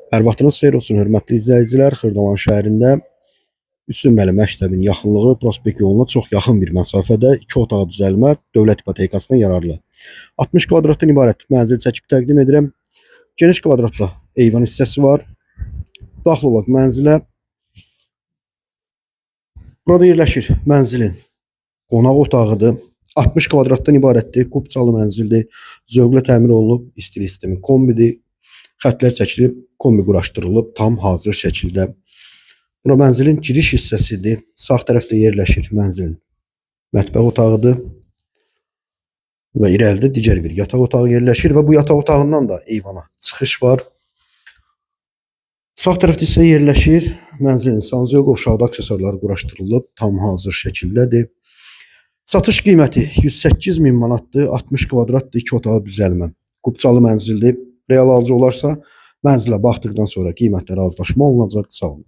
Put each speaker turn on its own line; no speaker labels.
Hər vaxtınız xeyir olsun, hörmətli izləyicilər. Xırdalan şəhərində 3 nömrəli məktəbin yaxınlığı prospekt yoluna çox yaxın bir məsafədə 2 otaq düzəlmə dövlət ipotekasına yararlı 60 kvadratdan ibarət mənzil çəkib təqdim edirəm. Geniş kvadratda eyvan hissəsi var. Daxil olaq mənzilə. Burada yerləşir mənzilin qonaq otağıdır. 60 kvadratdan ibarətdir. Kubçalı mənzildir. Zövqlə təmir olunub, istilik sistemi kombidir. Xətlər çəkilib, kombi quraşdırılıb tam hazır şəkildə. Bura mənzilin giriş hissəsidir. Sağ tərəfdə yerləşir mənzilin mətbəx otağıdır. Və irəlidə digər bir yataq otağı yerləşir və bu yataq otağından da eyvana çıxış var. Sağ tərəfdə isə yerləşir mənzilin sanuzel qovşağı aksesuarları quraşdırılıb, tam hazır şəkildədir. Satış qiyməti 108 min manatdır. 60 kvadratdır, 2 otağı düzəlmə. Kubçalı mənzildir. Real alıcı olarsa mənzilə baxdıqdan sonra qiymətlə razılaşma olunacaq. Sağ olun.